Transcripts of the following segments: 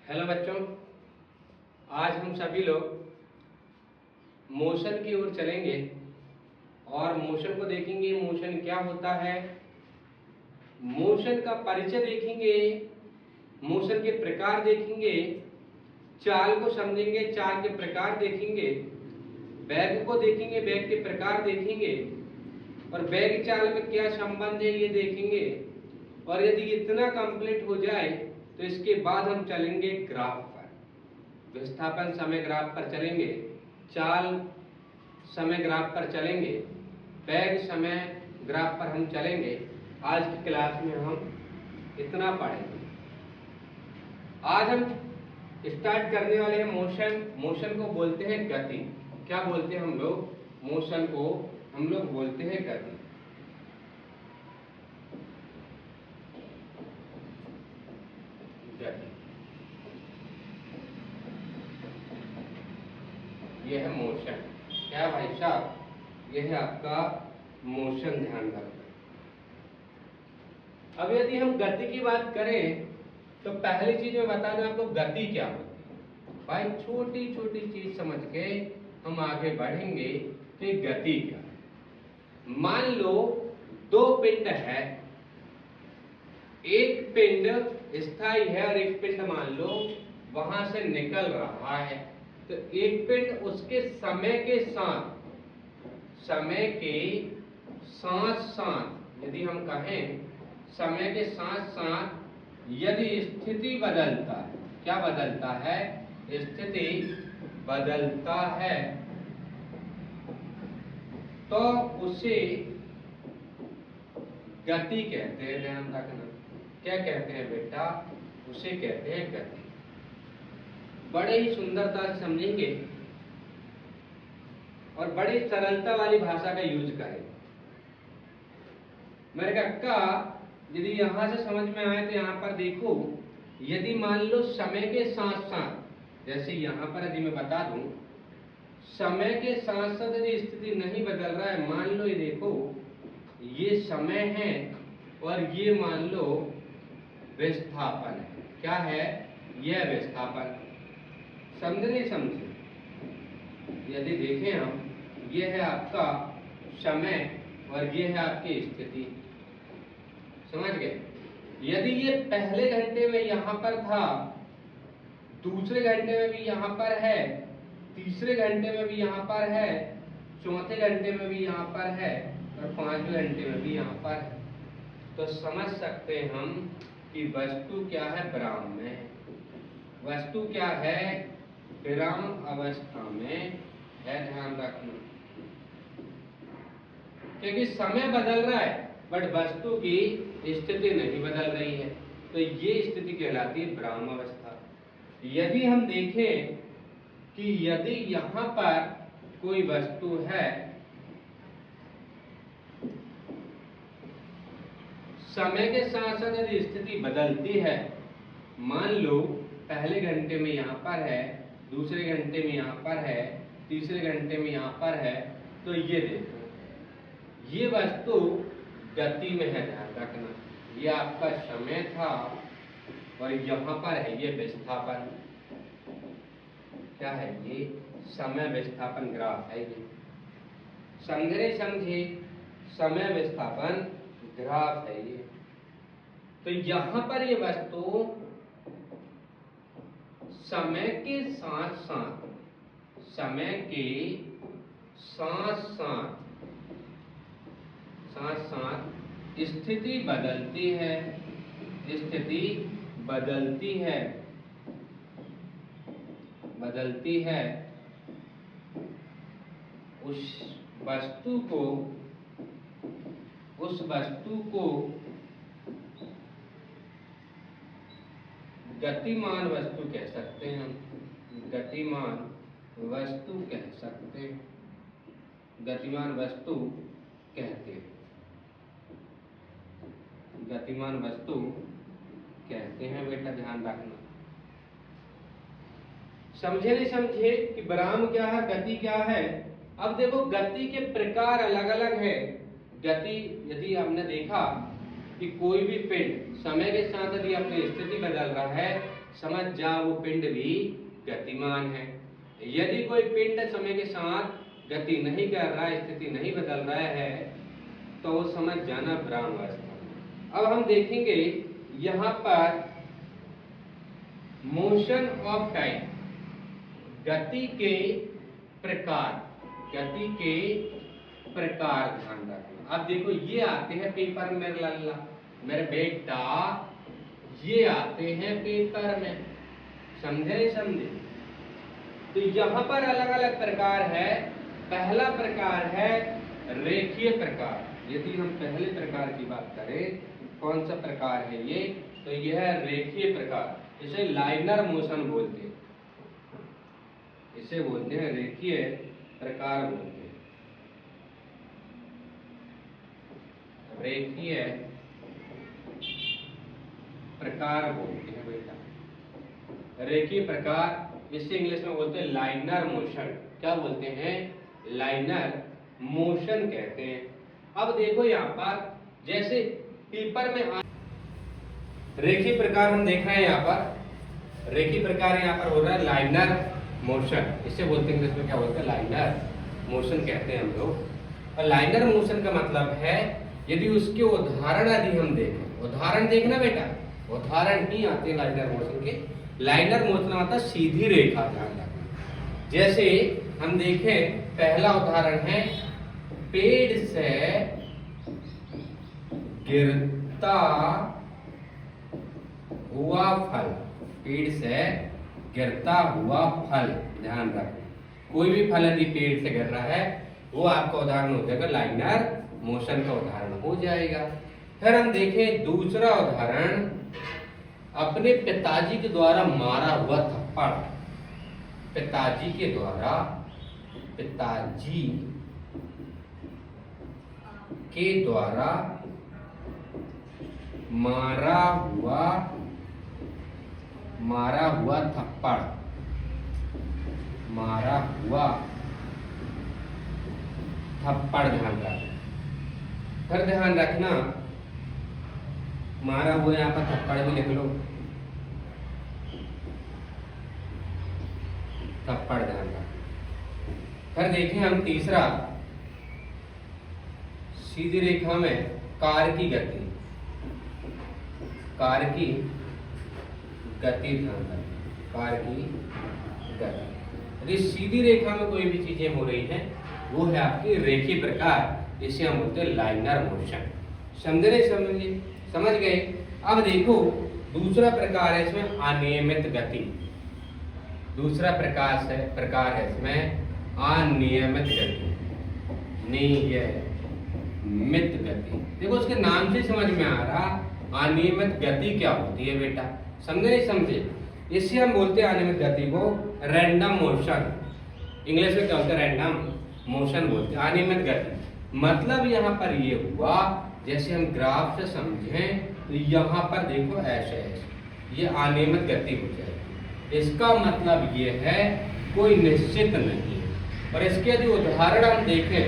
Hello बच्चों, आज हम सभी लोग मोशन की ओर चलेंगे और मोशन को देखेंगे। मोशन क्या होता है, मोशन का परिचय देखेंगे, मोशन के प्रकार देखेंगे, चाल को समझेंगे, चाल के प्रकार देखेंगे, वेग को देखेंगे, वेग के प्रकार देखेंगे और वेग चाल में क्या संबंध है ये देखेंगे। और यदि इतना कंप्लीट हो जाए तो इसके बाद हम चलेंगे ग्राफ पर, विस्थापन समय ग्राफ पर चलेंगे, चाल समय ग्राफ पर चलेंगे, वेग समय ग्राफ पर हम चलेंगे। आज की क्लास में हम इतना पढ़ेंगे। आज हम स्टार्ट करने वाले हैं मोशन। मोशन को बोलते हैं गति। क्या बोलते हैं हम लोग? मोशन को हम लोग बोलते हैं गति। यह है मोशन। क्या भाई साहब? यह है आपका मोशन, ध्यान रखना। अब यदि हम गति की बात करें तो पहली चीज मैं बता दूं आपको, गति क्या होती है। भाई छोटी छोटी चीज समझ के हम आगे बढ़ेंगे कि गति क्या है। मान लो दो पिंड है, एक पिंड स्थायी है और एक पिंड मान लो वहां से निकल रहा है। तो एक पिंड उसके समय के साथ यदि हम कहें समय के साथ साथ यदि स्थिति बदलता है, क्या बदलता है? स्थिति बदलता है तो उसे गति कहते हैं। ध्यान रखना, क्या कहते हैं बेटा? उसे कहते हैं गति। बड़े ही सुंदरता से समझेंगे और बड़ी सरलता वाली भाषा का यूज करें। मेरे कक्का, यदि यहां से समझ में आए तो यहां पर देखो, यदि मान लो समय के साथ साथ, जैसे यहां पर यदि मैं बता दूं, समय के साथ साथ यदि स्थिति नहीं बदल रहा है, मान लो ये देखो, ये समय है और ये मान लो विस्थापन है। क्या है? यह विस्थापन। समझे नहीं समझे? यदि देखें हम, यह है आपका समय और यह है आपकी स्थिति। समझ गए? यदि ये पहले घंटे में यहां पर था, दूसरे घंटे में भी यहां पर है, तीसरे घंटे में भी यहां पर है, चौथे घंटे में भी यहां पर है और पांचवें घंटे में भी यहां पर है, तो समझ सकते हैं हम कि वस्तु क्या है? विराम में। वस्तु क्या है? विराम अवस्था में है। ध्यान रखना, क्योंकि समय बदल रहा है बट वस्तु की स्थिति नहीं बदल रही है, तो ये स्थिति कहलाती है विराम अवस्था। यदि हम देखें कि यदि यहां पर कोई वस्तु है, समय के साथ साथ यदि स्थिति बदलती है, मान लो पहले घंटे में यहां पर है, दूसरे घंटे में यहां पर है, तीसरे घंटे में यहां पर है, तो ये देखो, ये वस्तु गति में है। ध्यान रखना, ये आपका समय था और यहां पर है ये विस्थापन। क्या है? ये समय विस्थापन ग्राफ है। ये समझे समझे? समय विस्थापन ग्राफ है ये। तो यहां पर ये वस्तु समय के साथ साथ स्थिति बदलती है, उस वस्तु को गतिमान वस्तु कह सकते हैं। गतिमान वस्तु कह सकते हैं, गतिमान वस्तु कहते हैं, गतिमान वस्तु कहते हैं। बेटा ध्यान रखना, समझे नहीं समझे कि विराम क्या है, गति क्या है? अब देखो, गति के प्रकार अलग अलग है। गति, यदि हमने देखा कि कोई भी पिंड समय के साथ यदि अपनी स्थिति बदल रहा है, समझ जा वो पिंड भी गतिमान है। यदि कोई पिंड समय के साथ गति नहीं कर रहा है, स्थिति नहीं बदल रहा है, तो वो समझ जाना ब्रह्मावस्था। अब हम देखेंगे यहाँ पर मोशन ऑफ टाइम, गति के प्रकार, गति के प्रकार ध्यान रखना। अब देखो ये आते हैं पेपर में, लल्ला मेरे बेटा, ये आते हैं पेपर में, समझे समझे। तो यहाँ पर अलग अलग प्रकार है। पहला प्रकार है रेखीय प्रकार। यदि हम पहले प्रकार की बात करें, कौन सा प्रकार है ये, तो यह है रेखीय प्रकार। इसे लाइनर मोशन बोलते हैं, इसे बोलते हैं रेखीय प्रकार बोलते हैं, रेखीय प्रकार बोलते हैं बेटा। रेखीय प्रकार, इसे इंग्लिश में बोलते हैं लाइनर मोशन। क्या बोलते हैं? लाइनर मोशन कहते हैं। अब देखो यहाँ पर जैसे पेपर में रेखीय प्रकार हम देख रहे हैं, यहाँ पर रेखीय प्रकार यहाँ पर हो रहा है लाइनर मोशन। इसे बोलते हैं इंग्लिश में क्या बोलते हैं? लाइनर मोशन कहते हैं हम लोग। और लाइनर मोशन का मतलब है यदि उसके उदाहरण यदि हम देखें, उदाहरण देखना बेटा, उदाहरण ही आते हैं लाइनर मोशन के। लाइनर मोशन आता सीधी रेखा, ध्यान रखना। जैसे हम देखें, पहला उदाहरण है पेड़ से गिरता हुआ फल, पेड़ से गिरता हुआ फल, ध्यान रखना। कोई भी फल यदि पेड़ से गिर रहा है वो आपका उदाहरण हो जाएगा, लाइनर मोशन का उदाहरण हो जाएगा। फिर हम देखें दूसरा उदाहरण, अपने पिताजी के द्वारा मारा हुआ थप्पड़, पिताजी के द्वारा, पिताजी के द्वारा मारा हुआ थप्पड़, मारा हुआ थप्पड़, ध्यान रखना। फिर ध्यान रखना, मारा हुआ यहाँ पर थप्पड़ भी लिख लो, थप्पड़, ध्यान रखना। फिर देखें हम तीसरा, सीधी रेखा में कार की गति, कार की गति, ध्यान रखना, कार की गति। यदि सीधी रेखा में कोई भी चीजें हो रही हैं वो है आपकी रेखीय प्रकार, इसे हम बोलते हैं लाइनर मोशन। समझ गए। अब देखो दूसरा प्रकार है इसमें अनियमित गति, दूसरा प्रकार है इसमें अनियमित गति, नियमित गति। देखो उसके नाम से समझ में आ रहा अनियमित गति क्या होती है बेटा, समझे। इससे हम बोलते हैं अनियमित गति को रैंडम मोशन, इंग्लिश में क्या होता है? रैंडम मोशन बोलते हैं अनियमित गति। मतलब यहाँ पर ये हुआ, जैसे हम ग्राफ से समझें तो यहाँ पर देखो ऐसे ये अनियमित गति हो जाएगी। इसका मतलब ये है कोई निश्चित नहीं है। और इसके यदि उदाहरण हम देखें,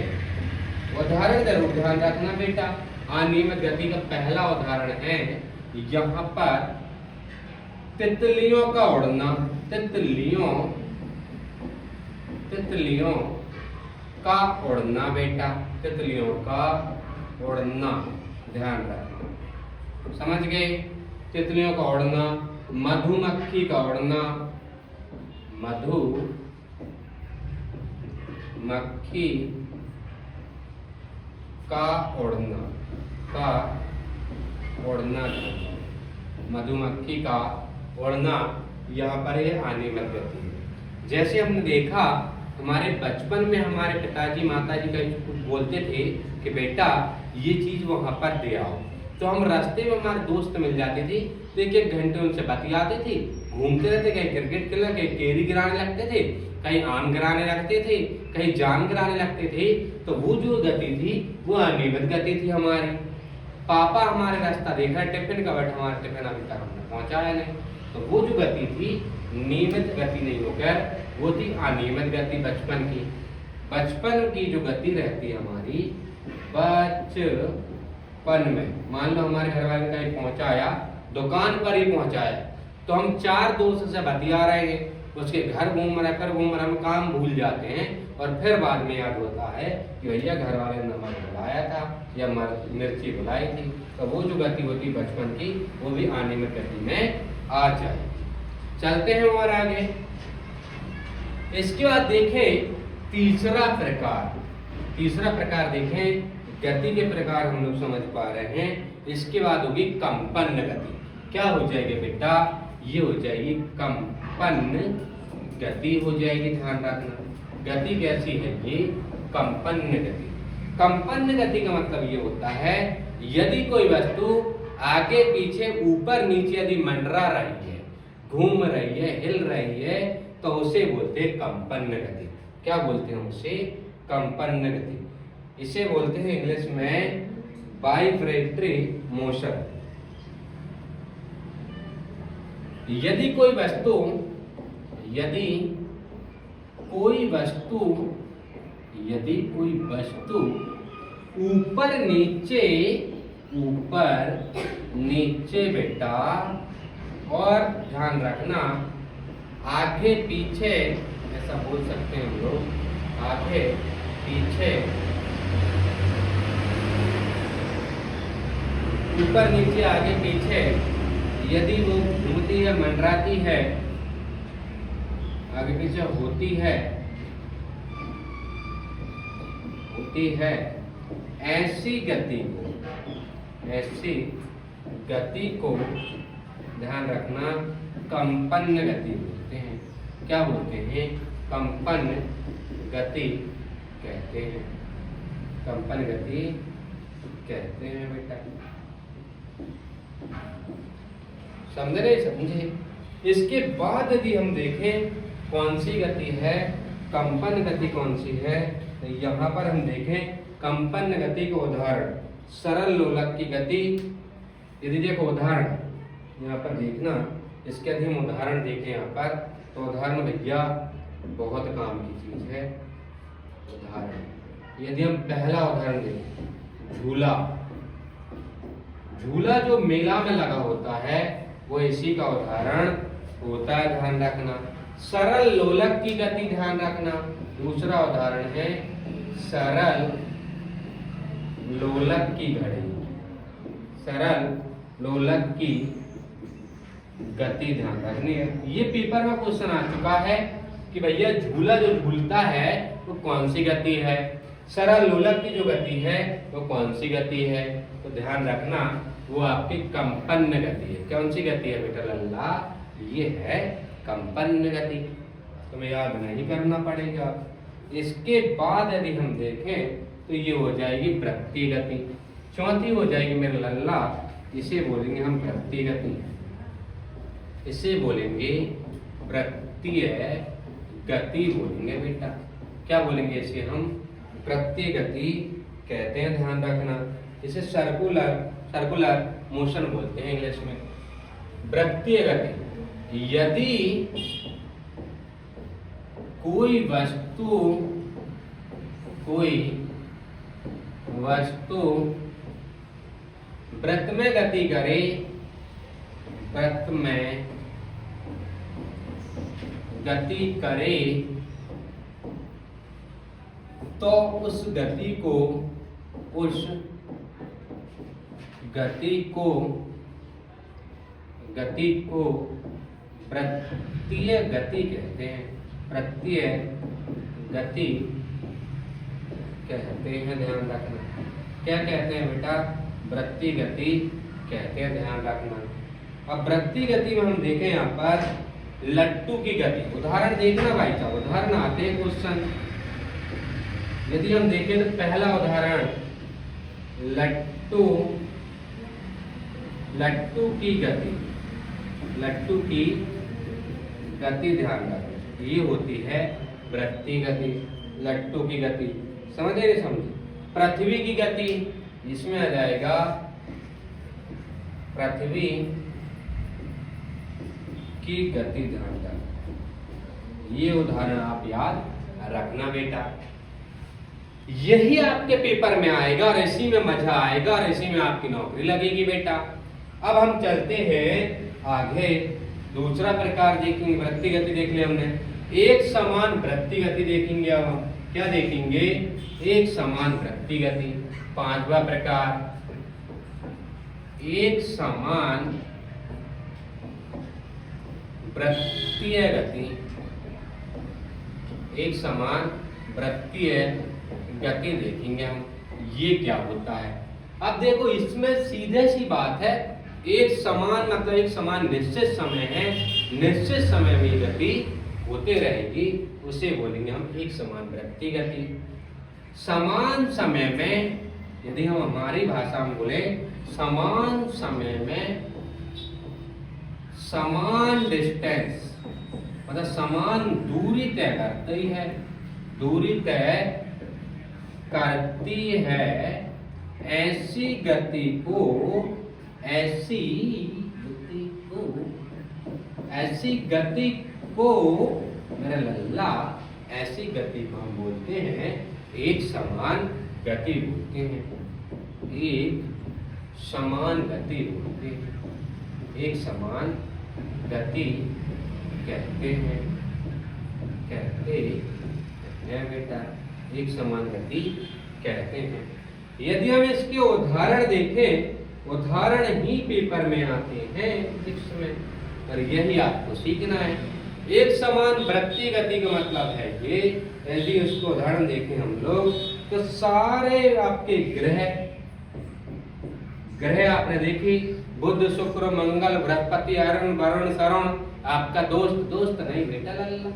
उदाहरण जरूर ध्यान रखना बेटा। अनियमित गति का पहला उदाहरण है यहाँ पर तितलियों का उड़ना, तितलियों का उड़ना बेटा, तितलियों का उड़ना, ध्यान रखना, समझ गए। तितलियों का उड़ना, मधुमक्खी का उड़ना, मधुमक्खी का उड़ना, मधुमक्खी का उड़ना, यहाँ पर ये अनियमित गति है। जैसे हमने देखा हमारे बचपन में हमारे पिताजी माताजी का कुछ बोलते थे कि बेटा ये चीज वहां पर दे आओ, तो हम रास्ते में हमारे दोस्त मिल जाते थे तो एक घंटे उनसे बतियाते थे, घूमते रहते, कहीं क्रिकेट खेलना, कहीं केरी गिराने लगते थे, कहीं आम गिराने लगते थे, कहीं जाम गिराने लगते थे। तो वो जो गति थी वो अनियमित गति थी हमारी। पापा हमारे रास्ता देख रहे टिफिन का, बट हमारा टिफिन अभी तक हमने पहुंचाया नहीं, तो वो जो गति थी नियमित गति नहीं होकर वो थी अनियमित गति। बचपन की जो गति रहती है हमारी, बचपन में मान लो हमारे घर वाले कहीं पहुंचाया, दुकान पर ही पहुंचाया, तो हम चार दोस्त से बतिया रहे हैं, उसके घर घूम रहे हम काम भूल जाते हैं और फिर बाद में याद होता है कि भैया घर वाले ने नमक बुलाया था या मिर्ची बुलाई थी। तो वो जो गति होती बचपन की वो भी आने में गति में आ जाए। चलते हैं और आगे। इसके बाद देखें तीसरा प्रकार देखें, गति के प्रकार हम लोग समझ पा रहे हैं। इसके बाद होगी कंपन गति। क्या हो जाएगी बेटा? ये हो जाएगी कंपन गति हो जाएगी। ध्यान रखना गति कैसी है, ये कंपन गति। कंपन गति का मतलब ये होता है यदि कोई वस्तु आगे पीछे ऊपर नीचे यदि मंडरा रही है, घूम रही है, हिल रही है, तो उसे बोलते हैं कंपन गति। क्या बोलते हैं उसे? कंपन गति। इसे बोलते हैं इंग्लिश में वाइब्रेटरी मोशन। यदि कोई वस्तु ऊपर नीचे बेटा, और ध्यान रखना आगे पीछे, ऐसा बोल सकते हैं हम लोग, आगे पीछे, ऊपर नीचे आगे पीछे यदि वो घूमती है, मंडराती है, आगे पीछे होती है, ऐसी गति को ध्यान रखना कंपन गति बोलते हैं। क्या बोलते हैं? कंपन गति कहते हैं। कंपन गति कहते हैं बेटा। समझे? इसके बाद यदि हम देखें कौन सी गति है, कंपन गति कौन सी है, तो यहाँ पर हम देखें कंपन गति का उदाहरण सरल लोलक की गति। यदि देखो उदाहरण यहाँ पर देखना, इसके यदि हम उदाहरण देखें यहाँ पर, तो उदाहरण भैया बहुत काम की चीज है। उदाहरण यदि हम पहला उदाहरण देखें, झूला जो मेला में लगा होता है वो इसी का उदाहरण होता है। ध्यान रखना सरल लोलक की गति, ध्यान रखना। दूसरा उदाहरण है सरल लोलक की घड़ी, सरल लोलक की गति ध्यान रखनी है। ये पेपर में क्वेश्चन आ चुका है कि भैया झूला जो झूलता है वो कौन सी गति है, सरल लोलक की जो गति है वो कौन सी गति है। तो ध्यान रखना वो आपकी कंपन गति है। कौन सी गति है बेटा लल्ला? ये है कंपन गति। तुम्हें याद नहीं करना पड़ेगा। इसके बाद यदि हम देखें तो ये हो जाएगी वृत्तीय गति। चौथी हो जाएगी मेरे लल्ला, इसे बोलेंगे हम वृत्तीय गति। इसे बोलेंगे वृत्तीय गति बोलेंगे बेटा। क्या बोलेंगे इसे हम? वृत्तीय गति कहते हैं। ध्यान रखना इसे सर्कुलर मोशन बोलते हैं इंग्लिश में। वृत्तीय गति यदि कोई वस्तु वृत्त में गति करे, वृत्त में गति करे, तो उस गति को वृत्तीय गति कहते हैं। वृत्तीय गति कहते हैं। ध्यान रखना क्या कहते हैं बेटा? वृत्तीय गति कहते हैं। ध्यान रखना। अब वृत्तीय गति में हम देखें यहाँ पर लट्टू की गति। उदाहरण देखना भाई साहब, उदाहरण आते हैं क्वेश्चन। यदि हम देखें तो पहला उदाहरण लट्टू की गति ध्यान रखें, ये होती है वृत्तीय गति। लट्टू की गति समझे नहीं समझे? पृथ्वी की गति इसमें आ जाएगा पृथ्वी की गति। ध्यान रखें, ये उदाहरण आप याद रखना बेटा। यही आपके पेपर में आएगा और इसी में मजा आएगा और इसी में आपकी नौकरी लगेगी बेटा। अब हम चलते हैं आगे दूसरा प्रकार देखेंगे वृत्ति गति देख लिया हमने, एक समान वृत्ति गति देखेंगे। अब हम क्या देखेंगे, एक समान वृत्ति गति। पांचवा प्रकार एक समान वृत्तीय गति, एक समान वृत्तीय गति देखेंगे हम, ये क्या होता है। अब देखो इसमें सीधे सी बात है, एक समान मतलब एक समान निश्चित समय है, निश्चित समय में गति होते रहेगी, उसे बोलेंगे हम एक समान वृत्तीय गति। समान समय में यदि हम हमारी भाषा में बोले, समान समय में समान डिस्टेंस मतलब समान दूरी तय करती है, दूरी तय करती है ऐसी गति को, ऐसी गति को मेरा लल्ला, ऐसी गति को हम बोलते हैं एक समान गति बोलते हैं, एक समान गति बोलते हैं, एक समान गति कहते हैं बेटा, एक समान गति कहते हैं। यदि हम इसके उदाहरण देखें, उदाहरण ही पेपर में आते हैं फिजिक्स में, और यही आपको सीखना है। एक समान वृत्तीय गति का मतलब है ये, यदि उसको उदाहरण देखें हम लोग, तो सारे आपके ग्रह आपने देखी, बुध शुक्र मंगल बृहस्पति अरुण वरुण शरण, आपका दोस्त नहीं बेटा लल्ला,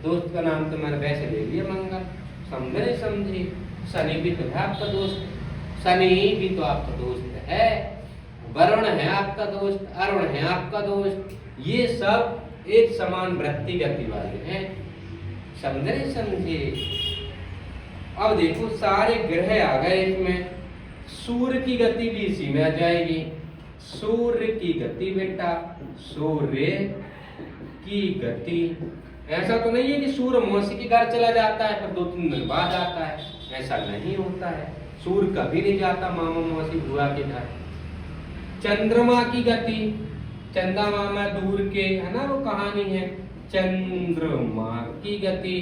दोस्त का नाम तो मैंने वैसे ले लिया मंगल, समझे समझे। शनि भी तो है आपका दोस्त, शनि भी तो आपका दोस्त है, वरुण है आपका दोस्त, अरुण है आपका दोस्त, ये सब एक समान वृत्तीय गति वाले हैं, समझे। अब देखो सारे ग्रह आ गए इसमें, सूर्य की गति भी इसी में आ जाएगी, सूर्य की गति बेटा, सूर्य की गति। ऐसा तो नहीं है कि सूर्य मौसी के घर चला जाता है पर 2-3 दिन बाद आता है, ऐसा नहीं होता है, सूर्य कभी नहीं जाता मामा मौसी बुआ के घर। चंद्रमा की गति, चंदा मामा दूर के है ना, वो कहानी है, चंद्रमा की गति,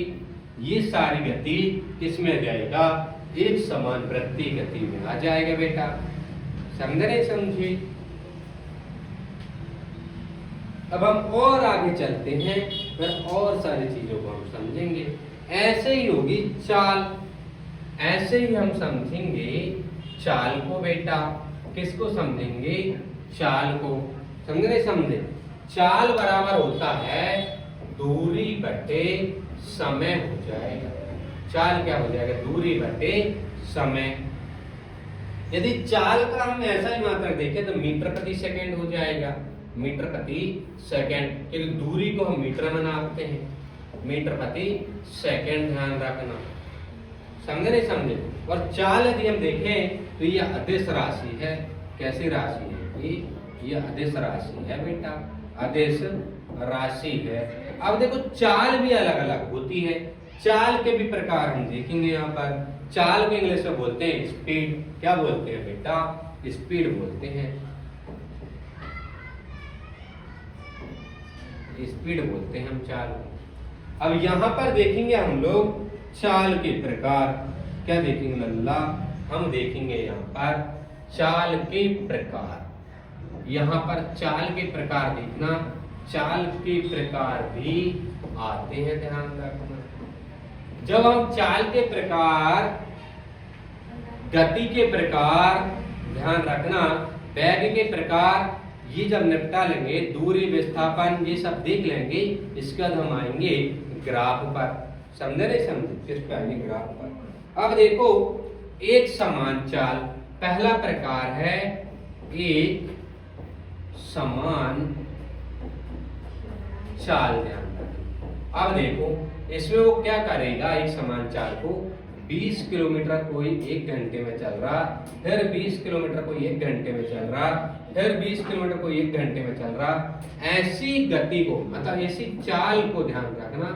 ये सारी गति किसमें आ जाएगा, एक समान वृत्तीय गति में आ जाएगा बेटा, समझे। अब हम और आगे चलते हैं, फिर और सारी चीजों को हम समझेंगे। ऐसे ही होगी चाल, ऐसे ही हम समझेंगे चाल को बेटा, किसको समझेंगे, चाल को, समझे। चाल बराबर होता है दूरी बटे समय हो जाएगा, चाल क्या हो जाएगा, दूरी बटे समय। यदि चाल का हम ऐसा ही मात्रक देखें तो मीटर प्रति सेकंड हो जाएगा, मीटर प्रति सेकंड, क्योंकि दूरी को हम मीटर में नापते हैं, मीटर प्रति सेकंड ध्यान रखना, समझे। और चाल यदि हम देखें तो ये अदिश राशि है, कैसी राशि है ये अदिश राशि है बेटा, अदिश राशि है। अब देखो चाल भी अलग अलग होती है, चाल के भी प्रकार हम देखेंगे यहाँ पर। चाल को इंग्लिश में बोलते हैं स्पीड, क्या बोलते हैं बेटा, स्पीड बोलते हैं, स्पीड बोलते हैं हम चाल। अब यहाँ पर देखेंगे हम लोग चाल के प्रकार, क्या देखेंगे लल्ला, हम देखेंगे यहाँ पर चाल के प्रकार, यहाँ पर चाल के प्रकार देखना, चाल के प्रकार भी आते हैं, ध्यान रखना। जब हम चाल के प्रकार, गति के प्रकार, ध्यान रखना, वेग के प्रकार, ये जब निपटा लेंगे, दूरी विस्थापन ये सब देख लेंगे, इसके बाद हम आएंगे ग्राफ पर, समझे, किस पे आएंगे, ग्राफ पर। अब देखो एक समान चाल, पहला प्रकार है एक समान चाल, ध्यान रखें। अब देखो इसमें वो क्या करेगा, एक समान चाल को 20 किलोमीटर कोई 1 घंटे में चल रहा, फिर 20 किलोमीटर कोई 1 घंटे में चल रहा, फिर 20 किलोमीटर कोई 1 घंटे में चल रहा, ऐसी गति को मतलब ऐसी चाल को ध्यान रखना,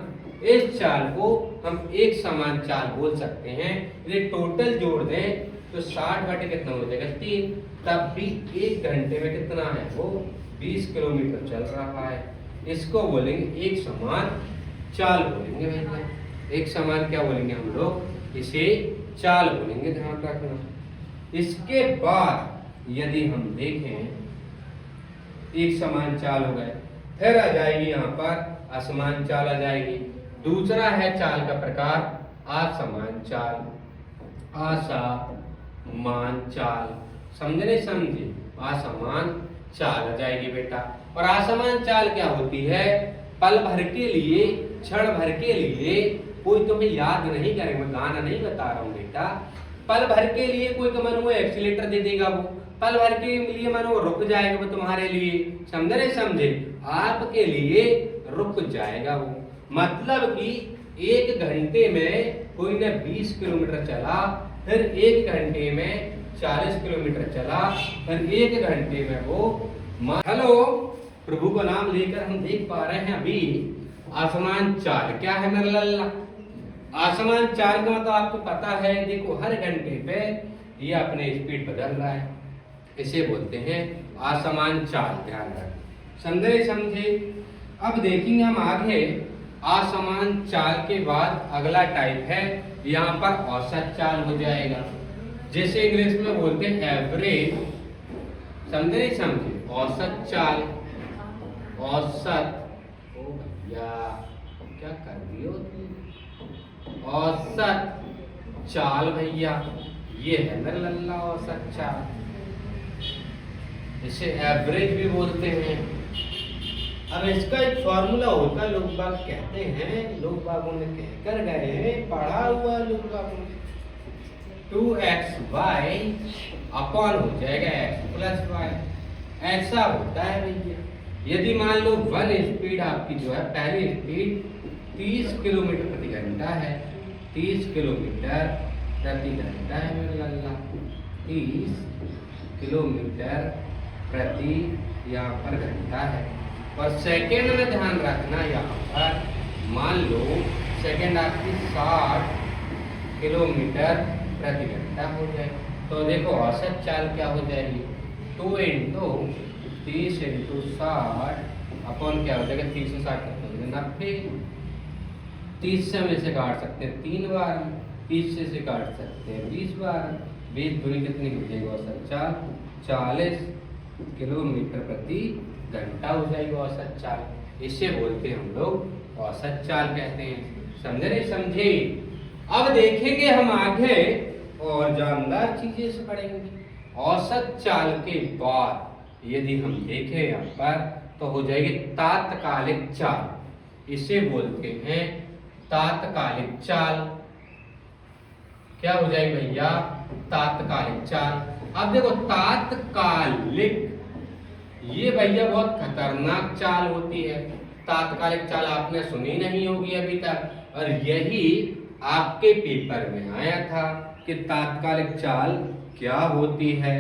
इस चाल को हम एक समान चाल बोल सकते हैं। यदि टोटल जोड़ दें तो 60 बटे कितना हो जाएगा, 3, तब भी 1 घंटे में कितना है वो 20 किलोमीटर चल रहा है, इसको बोलेंगे एक समान चाल बोलेंगे भैया। एक समान क्या बोलेंगे हम लोग, इसे चाल बोलेंगे, ध्यान रखना। इसके बाद यदि हम देखें एक समान चाल हो गए, फिर आ जाएगी यहाँ पर असमान चाल आ जाएगी। दूसरा है चाल का प्रकार असमान चाल, असमान चाल, समझे नहीं समझे, असमान चाल आ जाएगी बेटा। और असमान चाल क्या होती है, पल भर के लिए, क्षण भर के लिए, कोई तुम्हें याद नहीं करेगा, मैं गाना नहीं बता रहा हूँ बेटा, पल भर के लिए कोई मन वो एक्सीलेटर दे देगा, वो पल भर के लिए मन वो रुक जाएगा, वो तुम्हारे लिए, समझे नहीं समझे, आपके लिए रुक जाएगा वो। मतलब कि 1 घंटे में कोई ने 20 किलोमीटर चला, फिर 1 घंटे में 40 किलोमीटर चला, फिर 1 घंटे में वो हेलो प्रभु का नाम लेकर हम देख पा रहे हैं अभी आसमान चाल क्या है मेरा लल्ला। आसमान चाल का मतलब आपको पता है, देखो हर घंटे पे ये अपने स्पीड बदल रहा है, इसे बोलते हैं आसमान चाल, ध्यान रखें, समझे समझे। अब देखेंगे हम आगे, असमान चाल के बाद अगला टाइप है, यहाँ पर औसत चाल हो जाएगा, जैसे इंग्लिश में बोलते हैं एवरेज, समझे नहीं समझे, औसत चाल, औसत, ओ भैया क्या कर रही हो तुम, औसत चाल भैया, ये है मेरा लल्ला औसत चाल, इसे एवरेज भी बोलते हैं। अब इसका एक फॉर्मूला होता है, लोग बाग कहते हैं, लोग बागों ने कहकर गए हैं, पढ़ा हुआ लोग बागों ने, 2xy अपॉन हो जाएगा x प्लस y, ऐसा होता है भैया। यदि मान लो 1 स्पीड आपकी जो है, पहली स्पीड 30 किलोमीटर प्रति घंटा है, 30 किलोमीटर प्रति घंटा है मेरे लल्ला, 30 किलोमीटर प्रति यहाँ पर घंटा है। और सेकेंड में ध्यान रखना, यहाँ पर मान लो सेकेंड आपकी 60 किलोमीटर प्रति घंटा हो जाए, तो देखो औसत चाल क्या हो जाएगी, 2 इंटू 30 इंटू 60 अपॉन क्या हो जाएगा, 30 से 60 90, 30 से हम इसे काट सकते हैं 3 बार, 30 से काट सकते हैं 20 बार, 20 दूनी कितनी हो जाएगी औसत चाल, 40 किलोमीटर प्रति घंटा हो जाएगी औसत चाल, इसे बोलते हैं हम लोग औसत चाल कहते हैं, समझे नहीं समझे। अब देखेंगे हम आगे और जानदार चीजें से पढ़ेंगे। औसत चाल के बाद यदि हम देखें यहाँ पर तो हो जाएगी तात्कालिक चाल, इसे बोलते हैं तात्कालिक चाल, क्या हो जाएगी भैया, तात्कालिक चाल। अब देखो तात्कालिक, ये भैया बहुत खतरनाक चाल होती है, तात्कालिक चाल आपने सुनी नहीं होगी अभी तक, और यही आपके पेपर में आया था कि तात्कालिक चाल क्या होती है।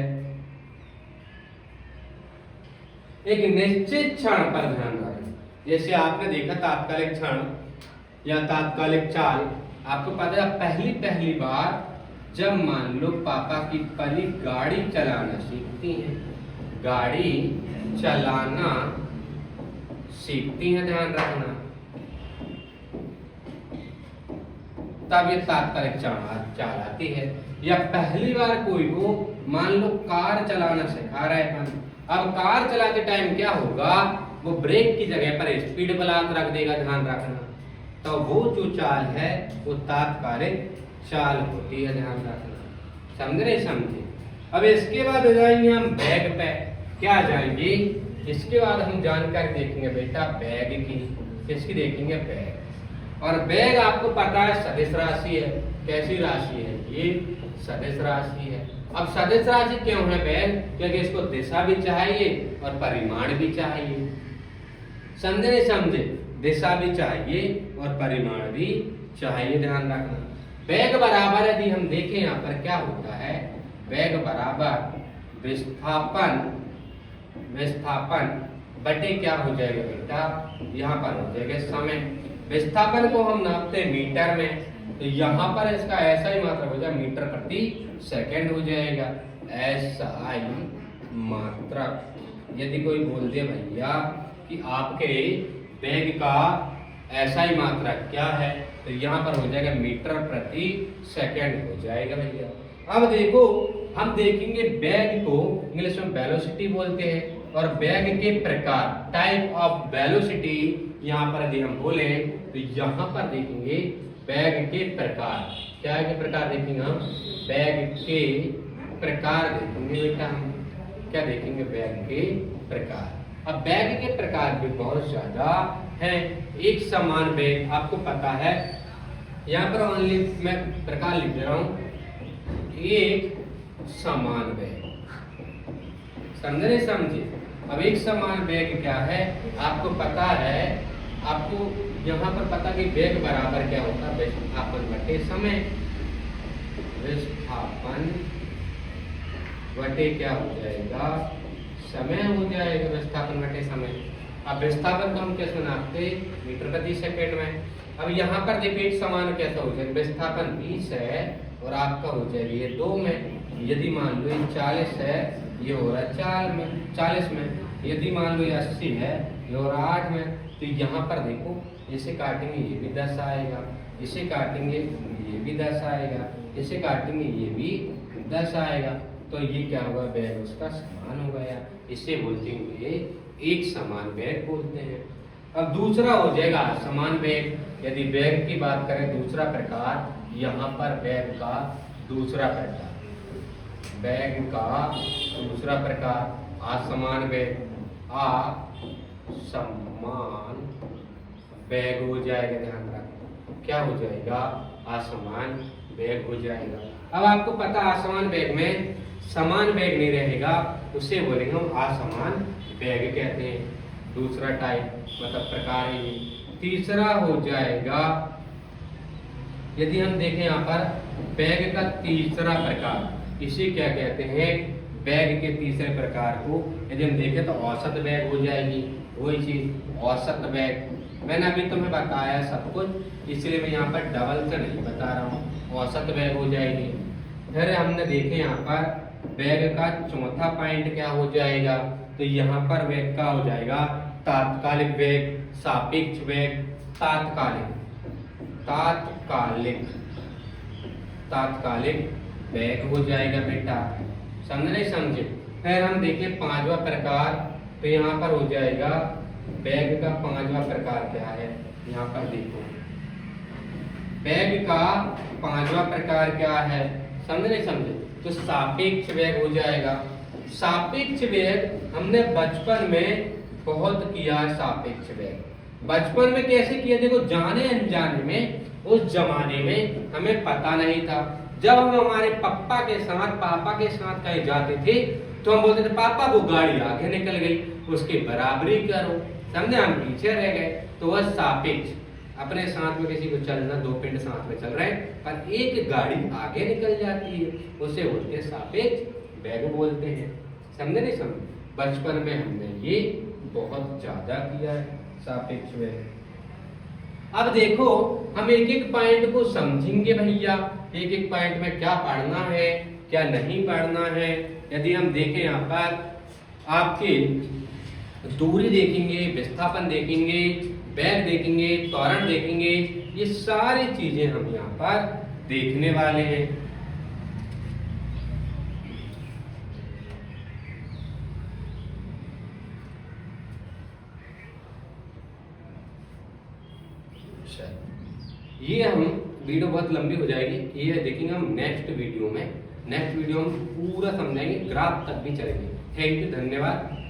एक निश्चित क्षण पर ध्यान रखें, जैसे आपने देखा तात्कालिक क्षण या तात्कालिक चाल, आपको पता है पहली बार जब मान लो पापा की परी गाड़ी चलाना सीखती हैं, गाड़ी चलाना सीखती हैं, ध्यान रखना, तब ये तात्कालिक चाल आती है। या पहली बार कोई को मान लो कार चलाना सिखा रहा है, अब कार चलाते टाइम क्या होगा, वो ब्रेक की जगह पर स्पीड ब्लॉक रख देगा, ध्यान रखना, तो वो जो चाल है वो तात्कालिक चाल होती है, ध्यान रखना, समझे नहीं समझे। अब इसके बाद हो जाएंगे हम बैग पे, क्या जाएंगे, इसके बाद हम जानकारी देखेंगे बेटा बैग की, किसकी देखेंगे, बैग। और बैग आपको पता है सदिश राशि है, कैसी राशि है, ये सदिश राशि है। अब सदिश राशि क्यों है बैग, क्योंकि इसको दिशा भी चाहिए और परिमाण भी चाहिए, समझे नहीं समझे, दिशा भी चाहिए और परिमाण भी चाहिए, ध्यान रखना। बैग बराबर यदि हम देखें यहाँ पर क्या होता है, बैग बराबर विस्थापन बटे क्या हो जाएगा बेटा, यहाँ पर हो जाएगा समय। विस्थापन को हम नापते हैं मीटर में, तो यहाँ पर इसका ऐसा ही मात्रा हो जाएगा, मीटर प्रति सेकंड हो जाएगा, SI मात्रक। यदि कोई बोल दे भैया कि आपके बैग का SI मात्रक क्या है, तो यहाँ पर हो जाएगा मीटर प्रति सेकंड हो जाएगा भैया। अब देखो हम देखेंगे बैग को इंग्लिश में वेलोसिटी बोलते हैं, और बैग के प्रकार टाइप ऑफ वेलोसिटी यहाँ पर यदि हम बोले तो यहाँ पर देखेंगे बैग के प्रकार, क्या के प्रकार देखेंगे हम, बैग के प्रकार देखेंगे बेटा। हम क्या देखेंगे, बैग के प्रकार। अब बैग के प्रकार भी बहुत ज्यादा है। एक समान बैग आपको पता है, यहाँ पर ओनली मैं प्रकार लिख दे रहा हूं, एक समान बैग, समझे। अब एक समान बैग क्या है आपको पता है, आपको यहाँ पर पता कि बैग बराबर क्या होता है, विस्थापन बटे समय, विस्थापन बटे क्या हो जाएगा, समय हो जाएगा, विस्थापन बटे समय। अब विस्थापन को हम कैसे नापते, मीटर प्रति सेकंड में। अब यहाँ पर देखिए एक समान कैसा हो जाएगा, विस्थापन 20 है और आपका हो जाएगा ये 2 में। यदि मान लो ये 40 है, ये हो रहा है 40 में। यदि मान लो ये 80 है, ये हो रहा 8 में। तो यहाँ पर देखो इसे काटेंगे ये भी 10 आएगा, इसे काटेंगे ये भी 10 आएगा, इसे काटेंगे ये भी 10 आएगा। तो ये क्या होगा, बैग उसका समान हो गया। इसे बोलते हुए एक समान बैग बोलते हैं। अब दूसरा हो जाएगा असमान बैग। यदि बैग की बात करें दूसरा प्रकार, यहाँ पर बैग का दूसरा प्रकार, बैग का दूसरा प्रकार असमान बैग, असमान बैग हो जाएगा। ध्यान रखो क्या हो जाएगा, असमान बैग हो जाएगा। अब आपको पता असमान बैग में समान बैग नहीं रहेगा, उसे बोलेंगे हम असमान बैग कहते हैं। दूसरा टाइप मतलब प्रकार है ये। तीसरा हो जाएगा, यदि हम देखें यहाँ पर बैग का तीसरा प्रकार, इसे क्या कहते हैं, बैग के तीसरे प्रकार को यदि हम देखें तो औसत बैग हो जाएगी। वही चीज औसत बैग, मैंने अभी तुम्हें बताया सब कुछ, इसलिए मैं यहाँ पर डबल से नहीं बता रहा हूँ। औसत बैग हो जाएगी। फिर हमने देखे यहाँ पर बैग का चौथा पॉइंट क्या हो जाएगा, तो यहाँ पर बैग का हो जाएगा तात्कालिक बैग, सापेक्ष बैग, तात्कालिक बैग हो जाएगा बेटा। समझे। फिर हम देखें पांचवा प्रकार, तो यहाँ पर हो जाएगा बैग का पांचवा प्रकार क्या है, यहाँ पर देखो बैग का पांचवा प्रकार क्या है, समझे। तो सापेक्ष वेग हो जाएगा। सापेक्ष वेग हमने बचपन में बहुत किया है। सापेक्ष वेग बचपन में कैसे किया, देखो जाने अनजाने में, उस जमाने में हमें पता नहीं था। जब हम हमारे पापा के साथ कहीं जाते थे तो हम बोलते थे पापा वो गाड़ी आगे निकल गई, उसकी बराबरी करो, समझे, हम पीछे रह गए। तो वह सापेक्ष, अपने साथ में किसी को चलना, 2 पिंड साथ में चल रहे हैं पर एक गाड़ी आगे निकल जाती है, उसे बोलते हैं सापेक्ष वेग बोलते हैं। समझे। बचपन में हमने ये बहुत ज्यादा किया है सापेक्ष वेग। अब देखो हम एक एक पॉइंट को समझेंगे भैया, एक एक पॉइंट में क्या पढ़ना है क्या नहीं पढ़ना है। यदि हम देखें यहाँ पर आपके दूरी देखेंगे, विस्थापन देखेंगे, बैग देखेंगे, त्वरण देखेंगे, ये सारी चीजें हम यहाँ पर देखने वाले हैं। ये हम वीडियो बहुत लंबी हो जाएगी, ये देखेंगे हम नेक्स्ट वीडियो में। नेक्स्ट वीडियो हम पूरा समझाएंगे, ग्राफ तक भी चलेंगे। थैंक यू, धन्यवाद।